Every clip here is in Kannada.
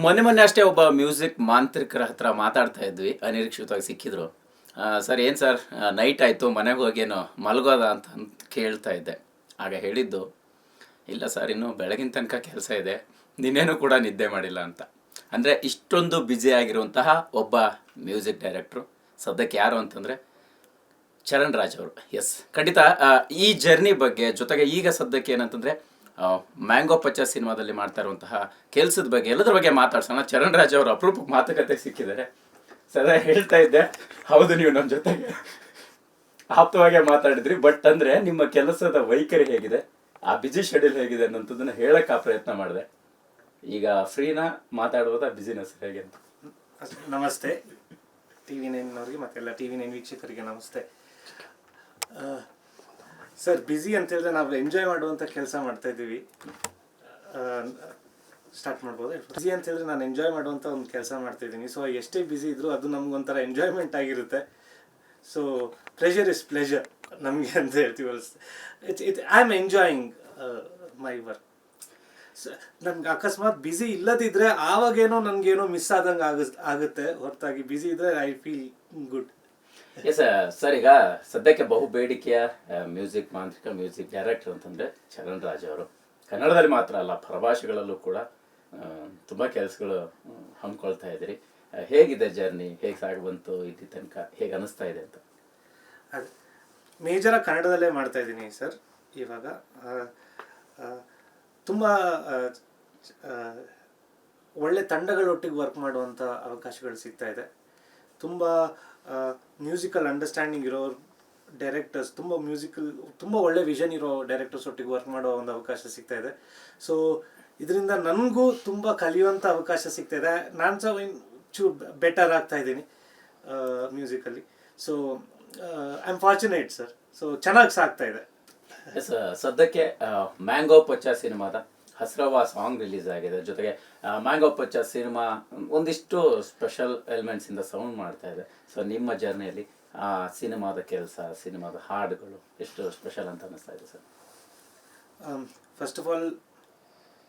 ಮೊನ್ನೆ ಮೊನ್ನೆ ಅಷ್ಟೇ ಒಬ್ಬ ಮ್ಯೂಸಿಕ್ ಮಾಂತ್ರಿಕರ ಹತ್ರ ಮಾತಾಡ್ತಾ ಇದ್ವಿ, ಅನಿರೀಕ್ಷಿತವಾಗಿ ಸಿಕ್ಕಿದ್ರು. ಸರ್ ಏನು ಸರ್, ನೈಟ್ ಆಯಿತು, ಮನೆಗೆ ಹೋಗೇನೋ ಮಲಗೋದ ಅಂತ ಕೇಳ್ತಾ ಇದ್ದೆ. ಆಗ ಹೇಳಿದ್ದು, ಇಲ್ಲ ಸರ್, ಇನ್ನೂ ಬೆಳಗಿನ ತನಕ ಕೆಲಸ ಇದೆ, ನಿನ್ನೇನೂ ಕೂಡ ನಿದ್ದೆ ಮಾಡಿಲ್ಲ ಅಂತ. ಅಂದರೆ ಇಷ್ಟೊಂದು ಬ್ಯುಸಿ ಆಗಿರುವಂತಹ ಒಬ್ಬ ಮ್ಯೂಸಿಕ್ ಡೈರೆಕ್ಟ್ರು ಸದ್ಯಕ್ಕೆ ಯಾರು ಅಂತಂದರೆ ಚರಣ್ ರಾಜ್ ಅವರು. ಎಸ್, ಖಂಡಿತ ಈ ಜರ್ನಿ ಬಗ್ಗೆ, ಜೊತೆಗೆ ಈಗ ಸದ್ಯಕ್ಕೆ ಏನಂತಂದರೆ ಮ್ಯಾಂಗೋ ಪಚ್ಚ ಸಿನಿಮಾದಲ್ಲಿ ಮಾಡ್ತಾ ಇರುವಂತಹ ಕೆಲಸದ ಬಗ್ಗೆ, ಎಲ್ಲದ್ರ ಬಗ್ಗೆ ಮಾತಾಡ್ಸೋಣ. ಚರಣ್ ರಾಜ್ ಅವರು ಅಪರೂಪಕ್ಕೆ ಮಾತುಕತೆ ಸಿಕ್ಕಿದ್ದಾರೆ. ಸದಾ ಹೇಳ್ತಾ ಇದ್ದೆ, ಹೌದು ನೀವು ನಮ್ಮ ಜೊತೆಗೆ ಆಪ್ತವಾಗಿ ಮಾತಾಡಿದ್ರಿ, ಬಟ್ ಅಂದರೆ ನಿಮ್ಮ ಕೆಲಸದ ವೈಖರಿ ಹೇಗಿದೆ, ಆ ಬ್ಯುಸಿ ಶೆಡ್ಯೂಲ್ ಹೇಗಿದೆ ಅನ್ನೋಂಥದ್ದನ್ನು ಹೇಳಕ್ಕೆ ಆ ಪ್ರಯತ್ನ ಮಾಡಿದೆ. ಈಗ ಫ್ರೀನಾ, ಮಾತಾಡುವುದಾ, ಬಿಸಿನೆಸ್ ಹೇಗೆ ಅಂತ? ನಮಸ್ತೆ TV9 ಮತ್ತೆಲ್ಲ TV9 ವೀಕ್ಷಕರಿಗೆ ನಮಸ್ತೆ. ಸರ್, ಬ್ಯುಸಿ ಅಂತ ಹೇಳಿದ್ರೆ ನಾವು ಎಂಜಾಯ್ ಮಾಡುವಂಥ ಕೆಲಸ ಮಾಡ್ತಾ ಇದ್ದೀವಿ. ಸ್ಟಾರ್ಟ್ ಮಾಡ್ಬೋದು. ಬ್ಯುಸಿ ಅಂತ ಹೇಳಿದ್ರೆ ನಾನು ಎಂಜಾಯ್ ಮಾಡುವಂಥ ಒಂದು ಕೆಲಸ ಮಾಡ್ತಾ ಇದ್ದೀನಿ. ಸೊ ಎಷ್ಟೇ ಬ್ಯುಸಿ ಇದ್ದರೂ ಅದು ನಮ್ಗೊಂಥರ ಎಂಜಾಯ್ಮೆಂಟ್ ಆಗಿರುತ್ತೆ. ಸೊ ಪ್ಲೆಷರ್ ಇಸ್ ಪ್ಲೆಷರ್ ನಮಗೆ ಅಂತ ಹೇಳ್ತೀವಲ್ಲ. I am enjoying my work. ನನ್ಗೆ ಅಕಸ್ಮಾತ್ ಬ್ಯುಸಿ ಇಲ್ಲದಿದ್ದರೆ ಆವಾಗೇನೋ ನನಗೇನೋ ಮಿಸ್ ಆದಂಗೆ ಆಗುತ್ತೆ, ಹೊರತಾಗಿ ಬ್ಯುಸಿ ಇದ್ದರೆ I feel good. Yes sir, ಈಗ ಸದ್ಯಕ್ಕೆ ಬಹು ಬೇಡಿಕೆಯ ಮ್ಯೂಸಿಕ್ ಮಾಂತ್ರಿಕ, ಮ್ಯೂಸಿಕ್ ಡೈರೆಕ್ಟರ್ ಅಂತಂದರೆ ಚರಣ್ ರಾಜ್ ಅವರು. ಕನ್ನಡದಲ್ಲಿ ಮಾತ್ರ ಅಲ್ಲ, ಪರಭಾಷೆಗಳಲ್ಲೂ ಕೂಡ ತುಂಬ ಕೆಲಸಗಳು ಹಮ್ಮಿಕೊಳ್ತಾ ಇದ್ದೀರಿ. ಹೇಗಿದೆ ಜರ್ನಿ, ಹೇಗೆ ಸಾಗಿ ಬಂತು ಇಲ್ಲಿ ತನಕ, ಹೇಗೆ ಅನ್ನಿಸ್ತಾ ಇದೆ ಅಂತ? ಅದು ಮೇಜರಾಗಿ ಕನ್ನಡದಲ್ಲೇ ಮಾಡ್ತಾ ಇದ್ದೀನಿ ಸರ್. ಇವಾಗ ತುಂಬ ಒಳ್ಳೆ ತಂಡಗಳೊಟ್ಟಿಗೆ ವರ್ಕ್ ಮಾಡುವಂಥ ಅವಕಾಶಗಳು ಸಿಗ್ತಾ ಇದೆ. ತುಂಬ ಮ್ಯೂಸಿಕಲ್ ಅಂಡರ್ಸ್ಟ್ಯಾಂಡಿಂಗ್ ಇರೋ ಡೈರೆಕ್ಟರ್ಸ್, ತುಂಬ ಒಳ್ಳೆ ವಿಷನ್ ಇರೋ ಡೈರೆಕ್ಟರ್ಸ್ ಒಟ್ಟಿಗೆ ವರ್ಕ್ ಮಾಡೋ ಒಂದು ಅವಕಾಶ ಸಿಗ್ತಾ ಇದೆ. ಸೊ ಇದರಿಂದ ನನಗೂ ತುಂಬ ಕಲಿಯುವಂಥ ಅವಕಾಶ ಸಿಗ್ತಾ ಇದೆ. ನಾನು ಸಹ ಚೂರು ಬೆಟರ್ ಆಗ್ತಾ ಇದ್ದೀನಿ musically. So I am fortunate sir. So ಚೆನ್ನಾಗಿ ಸಾಗ್ತಾ ಇದೆ. ಎಸ್, ಸದ್ಯಕ್ಕೆ ಮ್ಯಾಂಗೋ ಪಚ್ಚ ಸಿನಿಮಾದ ಹಸ್ರವ ಸಾಂಗ್ ರಿಲೀಸ್ ಆಗಿದೆ. ಜೊತೆಗೆ ಮ್ಯಾಂಗೋ ಪಚ್ಚ ಸಿನಿಮಾ ಒಂದಿಷ್ಟು ಸ್ಪೆಷಲ್ ಎಲಿಮೆಂಟ್ಸಿಂದ ಸೌಂಡ್ ಮಾಡ್ತಾ ಇದೆ. ಸೊ ನಿಮ್ಮ ಜರ್ನಿಯಲ್ಲಿ ಆ ಸಿನಿಮಾದ ಕೆಲಸ, ಸಿನಿಮಾದ ಹಾಡುಗಳು ಎಷ್ಟು ಸ್ಪೆಷಲ್ ಅಂತ ಅನ್ನಿಸ್ತಾ ಇದೆ sir? First of all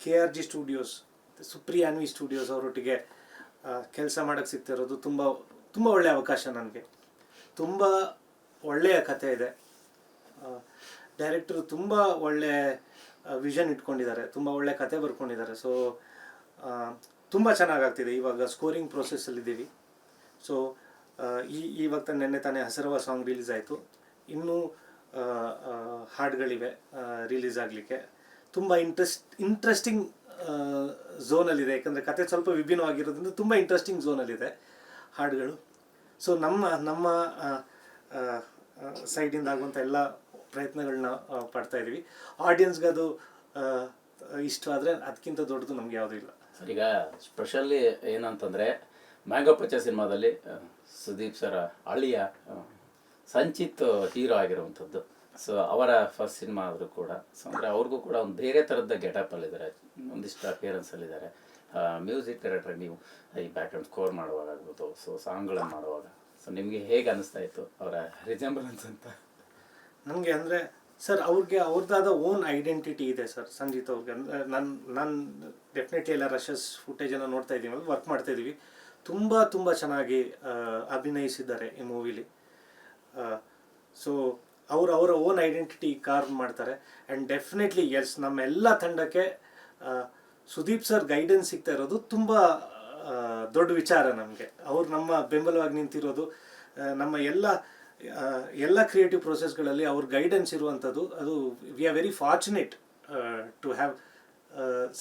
KRG studios, Supriyanvi studios ಅವರೊಟ್ಟಿಗೆ ಕೆಲಸ ಮಾಡೋಕ್ಕೆ ಸಿಗ್ತಿರೋದು ತುಂಬ ಒಳ್ಳೆಯ ಅವಕಾಶ ನನಗೆ. ತುಂಬ ಒಳ್ಳೆಯ ಕಥೆ ಇದೆ. ಡೈರೆಕ್ಟರು ತುಂಬ ಒಳ್ಳೆ ವಿಷನ್ ಇಟ್ಕೊಂಡಿದ್ದಾರೆ, ತುಂಬ ಒಳ್ಳೆ ಕತೆ ಬರ್ಕೊಂಡಿದ್ದಾರೆ. ಸೊ ತುಂಬ ಚೆನ್ನಾಗಾಗ್ತಿದೆ. ಇವಾಗ ಸ್ಕೋರಿಂಗ್ ಪ್ರೊಸೆಸ್ಸಲ್ಲಿದ್ದೀವಿ. ಸೊ ಇವಾಗ ನೆನ್ನೆ ತಾನೇ ಹಸರವ ಸಾಂಗ್ ರಿಲೀಸ್ ಆಯಿತು. ಇನ್ನೂ ಹಾಡುಗಳಿವೆ ರಿಲೀಸ್ ಆಗಲಿಕ್ಕೆ. ತುಂಬ ಇಂಟ್ರೆಸ್ಟಿಂಗ್ ಝೋನಲ್ಲಿದೆ, ಯಾಕಂದರೆ ಕತೆ ಸ್ವಲ್ಪ ವಿಭಿನ್ನವಾಗಿರೋದ್ರಿಂದ ತುಂಬ ಇಂಟ್ರೆಸ್ಟಿಂಗ್ ಝೋನಲ್ಲಿದೆ ಹಾಡುಗಳು. ಸೊ ನಮ್ಮ ಸೈಡಿಂದ ಆಗುವಂಥ ಎಲ್ಲ ಪ್ರಯತ್ನಗಳನ್ನ ಪಡ್ತಾ ಇದ್ದೀವಿ. ಆಡಿಯನ್ಸ್ಗೆ ಅದು ಇಷ್ಟವಾದರೆ ಅದಕ್ಕಿಂತ ದೊಡ್ಡದು ನಮ್ಗೆ ಯಾವುದೂ ಇಲ್ಲ ಸರ್. ಈಗ ಸ್ಪೆಷಲಿ ಏನಂತಂದರೆ ಮ್ಯಾಂಗೋ ಪಚ್ಚ ಸಿನಿಮಾದಲ್ಲಿ ಸುದೀಪ್ ಸರ ಅಳಿಯ ಸಂಚಿತ್ ಹೀರೋ ಆಗಿರುವಂಥದ್ದು. ಸೊ ಅವರ ಫಸ್ಟ್ ಸಿನಿಮಾ ಆದರೂ ಕೂಡ, ಸೊ ಅಂದರೆ ಅವ್ರಿಗೂ ಕೂಡ ಒಂದು ಬೇರೆ ಥರದ ಗೆಟಪಲ್ಲಿದ್ದಾರೆ, ಒಂದಿಷ್ಟು ಅಪಿಯರೆನ್ಸಲ್ಲಿದ್ದಾರೆ. ಮ್ಯೂಸಿಕ್ ಡೈರೆಕ್ಟರ್ ನೀವು ಈ ಬ್ಯಾಕ್ಗ್ರೌಂಡ್ ಸ್ಕೋರ್ ಮಾಡುವಾಗ ಆಗ್ಬೋದು, ಸೊ ಸಾಂಗ್ಗಳನ್ನು ಮಾಡುವಾಗ, ಸೊ ನಿಮಗೆ ಹೇಗೆ ಅನ್ನಿಸ್ತಾ ಇತ್ತು ಅವರ ರಿಸೆಂಬಲೆನ್ಸ್ ಅಂತ? ನನಗೆ ಅಂದರೆ ಸರ್, ಅವ್ರದ್ದಾದ ಓನ್ ಐಡೆಂಟಿಟಿ ಇದೆ ಸರ್ ಸಂಜಿತ್ ಅವ್ರಿಗೆ. ಅಂದರೆ ನಾನು ಡೆಫಿನೆಟ್ಲಿ ಎಲ್ಲ ರಶಸ್ ಫುಟೇಜನ್ನು ನೋಡ್ತಾ ಇದ್ದೀವಿ, ವರ್ಕ್ ಮಾಡ್ತಾ ಇದ್ದೀವಿ. ತುಂಬ ಚೆನ್ನಾಗಿ ಅಭಿನಯಿಸಿದ್ದಾರೆ ಈ ಮೂವಿಲಿ. ಸೊ ಅವರ ಓನ್ ಐಡೆಂಟಿಟಿ ಕಾರ್ವ್ ಮಾಡ್ತಾರೆ. ಆ್ಯಂಡ್ ಡೆಫಿನೆಟ್ಲಿ ಎಸ್, ನಮ್ಮೆಲ್ಲ ತಂಡಕ್ಕೆ ಸುದೀಪ್ ಸರ್ ಗೈಡೆನ್ಸ್ ಸಿಗ್ತಾ ಇರೋದು ತುಂಬ ದೊಡ್ಡ ವಿಚಾರ ನಮಗೆ. ಅವ್ರು ನಮ್ಮ ಬೆಂಬಲವಾಗಿ ನಿಂತಿರೋದು, ನಮ್ಮ ಎಲ್ಲ ಕ್ರಿಯೇಟಿವ್ ಪ್ರೊಸೆಸ್ಗಳಲ್ಲಿ ಅವ್ರ ಗೈಡೆನ್ಸ್ ಇರುವಂಥದ್ದು, ಅದು we are very fortunate to have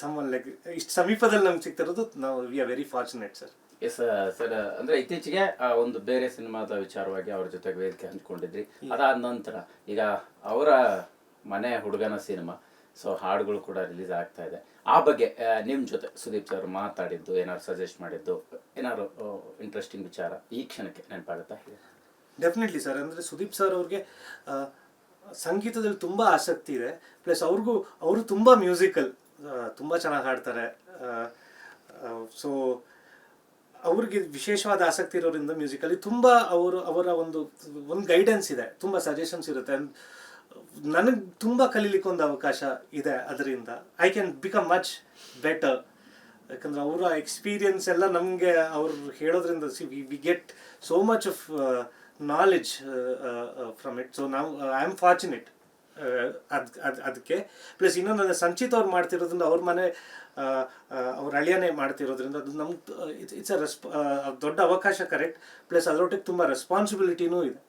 someone like ಇಷ್ಟು ಸಮೀಪದಲ್ಲಿ ನಮ್ಗೆ ಸಿಗ್ತಿರೋದು. ನಾವು we are very fortunate sir. Yes sir, ಅಂದರೆ ಇತ್ತೀಚೆಗೆ ಒಂದು ಬೇರೆ ಸಿನಿಮಾದ ವಿಚಾರವಾಗಿ ಅವ್ರ ಜೊತೆಗೆ ವೇದಿಕೆ ಹಂಚ್ಕೊಂಡಿದ್ರಿ. ಅದಾದ ನಂತರ ಈಗ ಅವರ ಮನೆ ಹುಡುಗನ ಸಿನಿಮಾ, ಸೊ ಹಾಡುಗಳು ಕೂಡ ರಿಲೀಸ್ ಆಗ್ತಾ ಇದೆ. ಆ ಬಗ್ಗೆ ನಿಮ್ಮ ಜೊತೆ ಸುದೀಪ್ ಸರ್ ಮಾತಾಡಿದ್ದು, ಏನಾದ್ರು ಸಜೆಸ್ಟ್ ಮಾಡಿದ್ದು, ಏನಾದ್ರು ಇಂಟ್ರೆಸ್ಟಿಂಗ್ ವಿಚಾರ ಈ ಕ್ಷಣಕ್ಕೆ ನೆನಪಾಗುತ್ತಾ? Definitely sir. ಅಂದರೆ ಸುದೀಪ್ ಸರ್ ಅವ್ರಿಗೆ ಸಂಗೀತದಲ್ಲಿ ತುಂಬ ಆಸಕ್ತಿ ಇದೆ. ಪ್ಲಸ್ ಅವರು ತುಂಬ ಮ್ಯೂಸಿಕಲ್, ತುಂಬ ಚೆನ್ನಾಗಿ ಹಾಡ್ತಾರೆ. ಸೊ ಅವ್ರಿಗೆ ವಿಶೇಷವಾದ ಆಸಕ್ತಿ ಇರೋದ್ರಿಂದ ಮ್ಯೂಸಿಕಲ್ಲಿ ತುಂಬ ಅವರ ಒಂದು ಗೈಡೆನ್ಸ್ ಇದೆ, ತುಂಬ ಸಜೆಷನ್ಸ್ ಇರುತ್ತೆ. ನನಗೆ ತುಂಬ ಕಲೀಲಿಕ್ಕೆ ಒಂದು ಅವಕಾಶ ಇದೆ ಅದರಿಂದ. I can become much better ಯಾಕಂದರೆ ಅವರ ಎಕ್ಸ್ಪೀರಿಯನ್ಸ್ ಎಲ್ಲ ನಮಗೆ ಅವ್ರು ಹೇಳೋದ್ರಿಂದ we get so much of knowledge from it. So ನಾವು ಐ ಆಮ್ ಫಾರ್ಚುನೇಟ್ ಅದಕ್ಕೆ. ಪ್ಲಸ್ ಇನ್ನೊಂದು ಅಂದರೆ ಸಂಚಿತ್ ಅವ್ರು ಮಾಡ್ತಿರೋದ್ರಿಂದ ಅವ್ರ ಮನೆ ಅವ್ರ ಅಳಿಯನೇ ಮಾಡ್ತಿರೋದ್ರಿಂದ ಅದು ನಮ್ಗೆ ಇಟ್ಸ್ ದೊಡ್ಡ ಅವಕಾಶ, ಕರೆಕ್ಟ್. ಪ್ಲಸ್ ಅದರೊಟ್ಟಿಗೆ ತುಂಬ ರೆಸ್ಪಾನ್ಸಿಬಿಲಿಟಿನೂ ಇದೆ,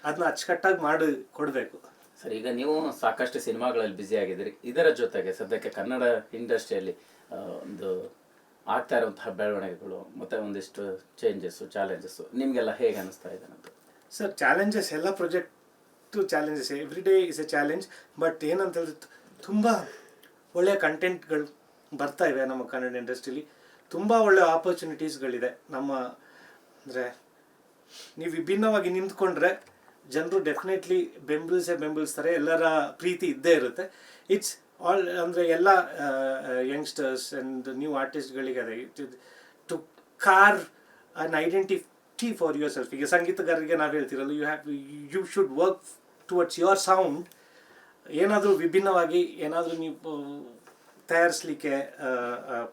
ಅದನ್ನ ಅಚ್ಚುಕಟ್ಟಾಗಿ ಮಾಡಿ ಕೊಡಬೇಕು. ಸರ್, ಈಗ ನೀವು ಸಾಕಷ್ಟು ಸಿನಿಮಾಗಳಲ್ಲಿ ಬ್ಯುಸಿ ಆಗಿದ್ದೀರಿ. ಇದರ ಜೊತೆಗೆ ಸದ್ಯಕ್ಕೆ ಕನ್ನಡ ಇಂಡಸ್ಟ್ರಿಯಲ್ಲಿ ಒಂದು ಆಗ್ತಾ ಇರುವಂತಹ ಬೆಳವಣಿಗೆಗಳು ಮತ್ತು ಒಂದಿಷ್ಟು ಚೇಂಜಸ್ಸು, ಚಾಲೆಂಜಸ್ಸು ನಿಮಗೆಲ್ಲ ಹೇಗೆ ಅನ್ನಿಸ್ತಾ ಇದೆ ಅಂತ? ಸರ್, ಚಾಲೆಂಜಸ್ ಎಲ್ಲ project challenges, every day is A challenge. But ಏನಂತ ಹೇಳಿದ್ರೆ ತುಂಬ ಒಳ್ಳೆಯ ಕಂಟೆಂಟ್ಗಳು ಬರ್ತಾ ಇವೆ ನಮ್ಮ ಕನ್ನಡ ಇಂಡಸ್ಟ್ರಿಲಿ. ತುಂಬ ಒಳ್ಳೆಯ ಆಪರ್ಚುನಿಟೀಸ್ಗಳಿದೆ ನಮ್ಮ. ಅಂದರೆ ನೀವು ವಿಭಿನ್ನವಾಗಿ ನಿಂತ್ಕೊಂಡ್ರೆ ಜನರು ಡೆಫಿನೆಟ್ಲಿ ಬೆಂಬಲಿಸ್ತಾರೆ, ಎಲ್ಲರ ಪ್ರೀತಿ ಇದ್ದೇ ಇರುತ್ತೆ. ಇಟ್ಸ್ ಆಲ್ ಅಂದರೆ ಎಲ್ಲ ಯಂಗ್ಸ್ಟರ್ಸ್ ಆ್ಯಂಡ್ ನ್ಯೂ ಆರ್ಟಿಸ್ಟ್ಗಳಿಗೆ ಅದೇ to carve an identity for yourself. ಈಗ ಸಂಗೀತಗಾರರಿಗೆ ನಾವು ಹೇಳ್ತಿರಲ್ಲ, you should work towards your sound. ಏನಾದರೂ ವಿಭಿನ್ನವಾಗಿ ಏನಾದರೂ ನೀವು ತಯಾರಿಸಲಿಕ್ಕೆ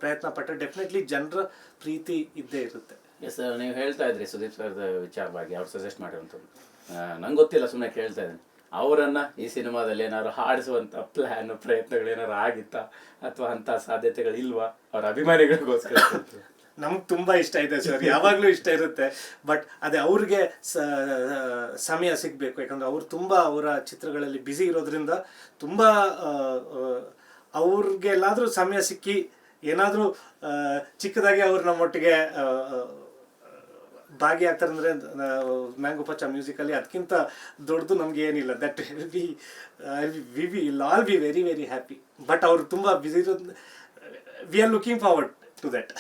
ಪ್ರಯತ್ನ ಪಟ್ಟರೆ ಡೆಫಿನೆಟ್ಲಿ ಜನರ ಪ್ರೀತಿ ಇದ್ದೇ ಇರುತ್ತೆ. ಎಸ್ ಸರ್, ನೀವು ಹೇಳ್ತಾ ಇದ್ರಿ ಸುದೀಪ್ ಸರ್ದ ವಿಚಾರವಾಗಿ ಅವ್ರು ಸಜೆಸ್ಟ್ ಮಾಡಿರುವಂಥದ್ದು. ನಂಗೆ ಗೊತ್ತಿಲ್ಲ, ಸುಮ್ಮನೆ ಕೇಳ್ತಾ ಇದ್ದೀನಿ. ಅವರನ್ನು ಈ ಸಿನಿಮಾದಲ್ಲಿ ಏನಾದ್ರು ಹಾಡಿಸುವಂಥ ಪ್ರಯತ್ನಗಳು ಏನಾದ್ರು ಆಗಿತ್ತಾ, ಅಥವಾ ಅಂಥ ಸಾಧ್ಯತೆಗಳು ಇಲ್ವಾ ಅವ್ರ ಅಭಿಮಾನಿಗಳಿಗೋಸ್ಕರ? ನಮ್ಗೆ ತುಂಬ ಇಷ್ಟ ಇದೆ ಸರ್, ಯಾವಾಗಲೂ ಇಷ್ಟ ಇರುತ್ತೆ. ಬಟ್ ಅದೇ ಅವ್ರಿಗೆ ಸಮಯ ಸಿಗಬೇಕು. ಯಾಕಂದರೆ ಅವ್ರು ತುಂಬ ಅವರ ಚಿತ್ರಗಳಲ್ಲಿ ಬ್ಯುಸಿ ಇರೋದ್ರಿಂದ ತುಂಬ ಅವ್ರಿಗೆಲ್ಲಾದರೂ ಸಮಯ ಸಿಕ್ಕಿ ಏನಾದರೂ ಚಿಕ್ಕದಾಗಿ ಅವ್ರು ನಮ್ಮೊಟ್ಟಿಗೆ ಭಾಗಿಯಾಗ್ತಾರೆ ಅಂದರೆ ಮ್ಯಾಂಗೋ ಪಚ್ಚ ಮ್ಯೂಸಿಕಲ್ಲಿ ಅದಕ್ಕಿಂತ ದೊಡ್ಡದು ನಮ್ಗೆ ಏನಿಲ್ಲ. That will all be very very happy. But ಅವರು ತುಂಬ ಬ್ಯುಸಿ ಇರೋದು, we are looking forward to that.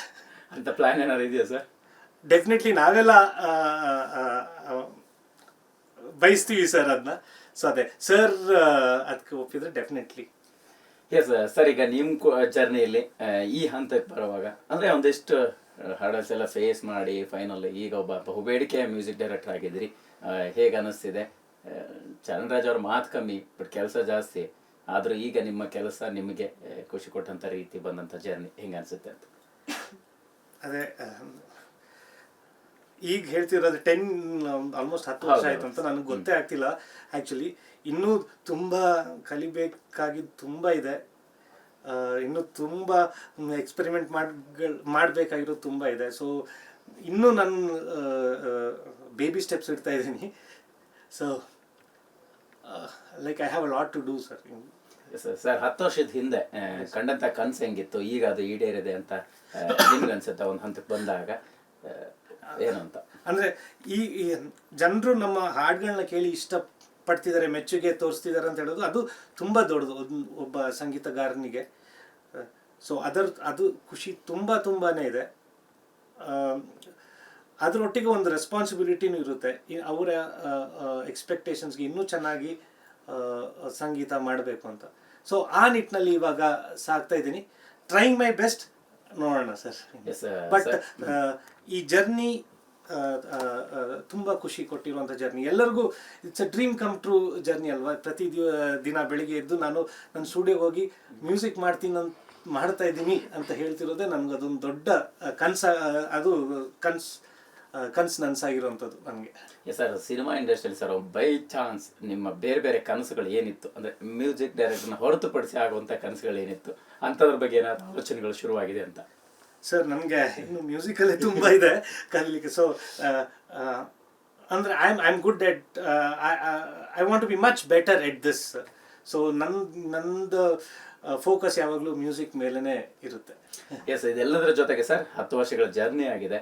ಅಂತ ಪ್ಲ್ಯಾನ್ ಏನಾದ್ರು ಇದೆಯಾ ಸರ್? ಡೆಫಿನೆಟ್ಲಿ ನಾವೆಲ್ಲ ಬಯಸ್ತೀವಿ ಸರ್ ಅದನ್ನ. ಸೊ ಅದೇ ಸರ್ ಅದಕ್ಕೆ ಒಪ್ಪಿದ್ರೆ ಡೆಫಿನೆಟ್ಲಿ. ಎಸ್ ಸರ್, ಈಗ ನಿಮ್ಮ ಜರ್ನಿಯಲ್ಲಿ ಈ ಹಂತಕ್ಕೆ ಬರುವಾಗ ಅಂದರೆ ಒಂದಿಷ್ಟು ಹರ್ಡಲ್ಸ್ ಎಲ್ಲ ಫೇಸ್ ಮಾಡಿ ಫೈನಲ್ ಈಗ ಒಬ್ಬ ಬಹುಬೇಡಿಕೆಯ ಮ್ಯೂಸಿಕ್ ಡೈರೆಕ್ಟರ್ ಆಗಿದ್ದೀರಿ. ಹೇಗೆ ಅನ್ನಿಸ್ತಿದೆ? ಚರಣ್ ರಾಜ್ ಅವ್ರ ಮಾತು ಕಮ್ಮಿ, ಬಟ್ ಕೆಲಸ ಜಾಸ್ತಿ. ಆದರೂ ಈಗ ನಿಮ್ಮ ಕೆಲಸ ನಿಮಗೆ ಖುಷಿ ಕೊಟ್ಟಂಥ ರೀತಿ ಬಂದಂಥ ಜರ್ನಿ ಹೆಂಗೆ ಅನಿಸುತ್ತೆ ಅಂತ? ಅದೇ ಈಗ ಹೇಳ್ತಿರೋದು ಆಲ್ಮೋಸ್ಟ್ 10 ವರ್ಷ ಆಯ್ತು ಅಂತ ನನಗೆ ಗೊತ್ತೇ ಆಗ್ತಿಲ್ಲ ಆ್ಯಕ್ಚುಲಿ. ಇನ್ನೂ ತುಂಬ ಕಲಿಬೇಕಾಗಿದ್ದು ತುಂಬ ಇದೆ. ಇನ್ನೂ ತುಂಬ ಎಕ್ಸ್ಪೆರಿಮೆಂಟ್ ಮಾಡಬೇಕಾಗಿರೋದು ತುಂಬ ಇದೆ. ಸೊ ಇನ್ನೂ ನಾನು ಬೇಬಿ ಸ್ಟೆಪ್ಸ್ ಇಡ್ತಾ ಇದ್ದೀನಿ. So like I have a lot to do sir. Sir, 10 ವರ್ಷದ ಹಿಂದೆ ಕಂಡಂಥ ಕನಸು ಹೆಂಗಿತ್ತು, ಈಗ ಅದು ಈಡೇರಿದೆ ಅಂತ ನಿಮ್ಗೆ ಅನ್ಸುತ್ತೆ ಒಂದು ಹಂತಕ್ಕೆ ಬಂದಾಗ? ಏನು ಅಂತ ಅಂದರೆ ಈ ಜನರು ನಮ್ಮ ಹಾಡುಗಳನ್ನ ಕೇಳಿ ಇಷ್ಟಪಡ್ತಿದ್ದಾರೆ, ಮೆಚ್ಚುಗೆ ತೋರಿಸ್ತಿದ್ದಾರೆ ಅಂತ ಹೇಳೋದು ಅದು ತುಂಬ ದೊಡ್ಡದು ಒಬ್ಬ ಸಂಗೀತಗಾರನಿಗೆ. ಸೊ ಅದು ಖುಷಿ ತುಂಬಾ ಇದೆ. ಅದರೊಟ್ಟಿಗೆ ಒಂದು ರೆಸ್ಪಾನ್ಸಿಬಿಲಿಟಿನೂ ಇರುತ್ತೆ. ಅವರ ಎಕ್ಸ್ಪೆಕ್ಟೇಷನ್ಸ್ಗೆ ಇನ್ನೂ ಚೆನ್ನಾಗಿ ಸಂಗೀತ ಮಾಡಬೇಕು ಅಂತ. ಸೊ ಆ ನಿಟ್ಟಿನಲ್ಲಿ ಇವಾಗ ಸಾಗ್ತಾ ಇದ್ದೀನಿ, ಟ್ರೈಂಗ್ ಮೈ ಬೆಸ್ಟ್. ನೋಡೋಣ ಸರ್. ಬಟ್ ಈ ಜರ್ನಿ ತುಂಬ ಖುಷಿ ಕೊಟ್ಟಿರುವಂಥ ಜರ್ನಿ. ಎಲ್ಲರಿಗೂ it's a dream come true journey ಅಲ್ವಾ. ಪ್ರತಿ ದಿನ ಬೆಳಿಗ್ಗೆ ಎದ್ದು ನಾನು ನನ್ನ ಸ್ಟುಡಿಯೋಗೆ ಹೋಗಿ ಮ್ಯೂಸಿಕ್ ಮಾಡ್ತಾ ಇದ್ದೀನಿ ಅಂತ ಹೇಳ್ತಿರೋದೇ ನನಗೆ ಅದೊಂದು ದೊಡ್ಡ ಅದು ಕನ್ಸು ನನಸಾಗಿರುವಂಥದ್ದು ನನಗೆ. ಎಸ್ ಸರ್, ಸಿನಿಮಾ ಇಂಡಸ್ಟ್ರಿಯಲ್ಲಿ ಸರ್ ಬೈ ಚಾನ್ಸ್ ನಿಮ್ಮ ಬೇರೆ ಬೇರೆ ಕನಸುಗಳು ಏನಿತ್ತು, ಅಂದರೆ ಮ್ಯೂಸಿಕ್ ಡೈರೆಕ್ಟರ್ನ ಹೊರತುಪಡಿಸಿ ಆಗುವಂಥ ಕನಸುಗಳು ಏನಿತ್ತು, ಅಂಥದ್ರ ಬಗ್ಗೆ ಏನಾದರೂ ಆಲೋಚನೆಗಳು ಶುರುವಾಗಿದೆ ಅಂತ? ಸರ್, ನನಗೆ ಇನ್ನು ಮ್ಯೂಸಿಕಲ್ಲಿ ತುಂಬ ಇದೆ ಕಲೀಲಿಕ್ಕೆ. ಸೊ ಅಂದರೆ I am good at I want to be much better at this. So ನಂದು ಫೋಕಸ್ ಯಾವಾಗಲೂ ಮ್ಯೂಸಿಕ್ ಮೇಲೇ ಇರುತ್ತೆ. ಎಸ್, ಇದೆಲ್ಲದರ ಜೊತೆಗೆ ಸರ್ 10 ವರ್ಷಗಳ ಜರ್ನಿ ಆಗಿದೆ.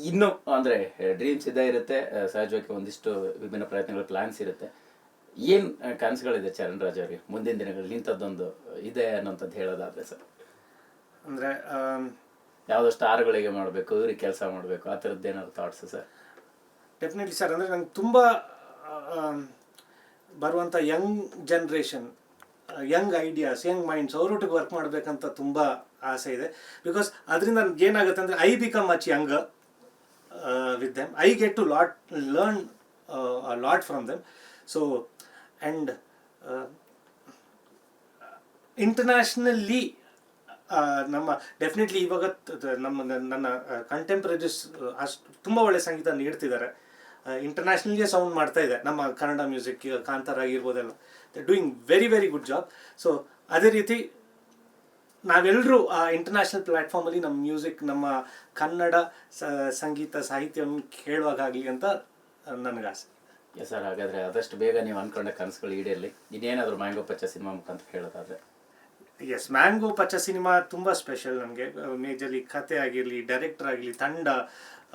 ಇನ್ನೂ ಅಂದರೆ ಡ್ರೀಮ್ಸ್ ಇದ್ದೇ ಇರುತ್ತೆ, ಸಹಜವಾಗಿ ಒಂದಿಷ್ಟು ವಿಭಿನ್ನ ಪ್ರಯತ್ನಗಳ ಪ್ಲ್ಯಾನ್ಸ್ ಇರುತ್ತೆ. ಏನು ಕನಸುಗಳಿದೆ ಚರಣ್ ರಾಜ್ ಅವರಿಗೆ ಮುಂದಿನ ದಿನಗಳಲ್ಲಿ ಇಂಥದ್ದೊಂದು ಇದೆ ಅನ್ನೋಂಥದ್ದು ಹೇಳೋದಾದರೆ ಸರ್? ಅಂದರೆ ಯಾವುದೋ ಸ್ಟಾರ್ಗಳಿಗೆ ಮಾಡಬೇಕು, ಇವ್ರಿಗೆ ಕೆಲಸ ಮಾಡಬೇಕು, ಆ ಥರದ್ದು ಏನಾದ್ರು ಥಾಟ್ಸ್ ಸರ್? Definitely sir. ಅಂದರೆ ನಂಗೆ ತುಂಬ ಬರುವಂಥ young generation, young ideas, young minds ಅವರೊಟ್ಟಿಗೆ ವರ್ಕ್ ಮಾಡಬೇಕಂತ ತುಂಬ ಆಸೆ ಇದೆ. ಬಿಕಾಸ್ ಅದರಿಂದ ನನಗೆ ಏನಾಗುತ್ತೆ ಅಂದರೆ I become much younger with them. I get to learn a lot from them. So and internationally ನಮ್ಮ ಡೆಫಿನೆಟ್ಲಿ ಇವಾಗ ನನ್ನ ಕಂಟೆಂಪ್ರರೀಸ್ ಅಷ್ಟು ತುಂಬ ಒಳ್ಳೆ ಸಂಗೀತ ನೀಡ್ತಿದ್ದಾರೆ. ಇಂಟರ್ನ್ಯಾಷನಲ್ಗೆ ಸೌಂಡ್ ಮಾಡ್ತಾ ಇದೆ ನಮ್ಮ ಕನ್ನಡ ಮ್ಯೂಸಿಕ್, ಕಾಂತಾರ ಆಗಿರ್ಬೋದೆಲ್ಲ. They doing very very good job. So ಅದೇ ರೀತಿ ನಾವೆಲ್ಲರೂ ಆ ಇಂಟರ್ನ್ಯಾಷನಲ್ ಪ್ಲ್ಯಾಟ್ಫಾರ್ಮಲ್ಲಿ ನಮ್ಮ ಮ್ಯೂಸಿಕ್, ನಮ್ಮ ಕನ್ನಡ ಸಂಗೀತ ಸಾಹಿತ್ಯವನ್ನು ಕೇಳುವಾಗಲಿ ಅಂತ ನನಗಾಸೆ. ಎಸ್ ಸರ್, ಹಾಗಾದರೆ ಆದಷ್ಟು ಬೇಗ ನೀವು ಅಂದ್ಕೊಂಡ ಕನಸುಗಳು ಈಡೇರಲಿ. ಇನ್ನೇನಾದರೂ ಮ್ಯಾಂಗೋ ಪಚ್ಚ ಸಿನಿಮಾ ಮುಖಾಂತರ ಹೇಳೋದಾದರೆ? ಎಸ್, ಮ್ಯಾಂಗೋ ಪಚ್ಚ ಸಿನಿಮಾ ತುಂಬ ಸ್ಪೆಷಲ್ ನನಗೆ. ಮೇಜರ್ಲಿ ಕತೆ ಆಗಿರಲಿ, ಡೈರೆಕ್ಟರ್ ಆಗಲಿ, ತಂಡ,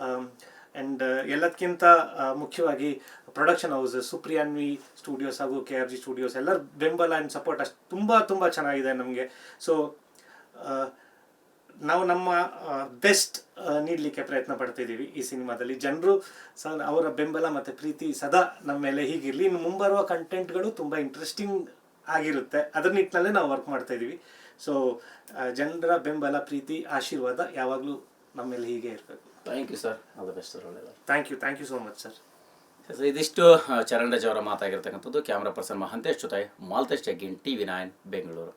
ಆ್ಯಂಡ್ ಎಲ್ಲದಕ್ಕಿಂತ ಮುಖ್ಯವಾಗಿ ಪ್ರೊಡಕ್ಷನ್ ಹೌಸ್ ಸುಪ್ರಿಯಾನ್ವಿ ಸ್ಟುಡಿಯೋಸ್ ಹಾಗೂ KRG ಸ್ಟುಡಿಯೋಸ್ ಎಲ್ಲರ ಬೆಂಬಲ ಆ್ಯಂಡ್ ಸಪೋರ್ಟ್ ಅಷ್ಟು ತುಂಬ ಚೆನ್ನಾಗಿದೆ ನಮಗೆ. ಸೊ ನಾವು ನಮ್ಮ ಬೆಸ್ಟ್ ನೀಡಲಿಕ್ಕೆ ಪ್ರಯತ್ನ ಪಡ್ತಿದ್ದೀವಿ ಈ ಸಿನಿಮಾದಲ್ಲಿ. ಜನರು ಅವರ ಬೆಂಬಲ ಮತ್ತು ಪ್ರೀತಿ ಸದಾ ನಮ್ಮ ಮೇಲೆ ಹೀಗಿರಲಿ. ಇನ್ನು ಮುಂಬರುವ ಕಂಟೆಂಟ್ಗಳು ತುಂಬ ಇಂಟ್ರೆಸ್ಟಿಂಗ್ ಆಗಿರುತ್ತೆ, ಅದರ ನಿಟ್ಟಿನಲ್ಲೇ ನಾವು ವರ್ಕ್ ಮಾಡ್ತಾ ಇದ್ದೀವಿ. ಸೊ ಜನರ ಬೆಂಬಲ, ಪ್ರೀತಿ, ಆಶೀರ್ವಾದ ಯಾವಾಗಲೂ ನಮ್ಮ ಮೇಲೆ ಹೀಗೆ ಇರಬೇಕು. Thank you sir, all the best sir. ಒಳ್ಳೆಯದು. Thank you so much sir. ಇದಿಷ್ಟು ಚರಣ್ ರಾಜ್ ಅವರ ಮಾತಾಗಿರ್ತಕ್ಕಂಥದ್ದು. ಕ್ಯಾಮ್ರಾ ಪರ್ಸನ್ ಮಹಂತೇಶ್ ಜೊತೆ ಮಾಲ್ತೇಶ್ ಜಗ್ಗಿನ್, TV9 ಬೆಂಗಳೂರು.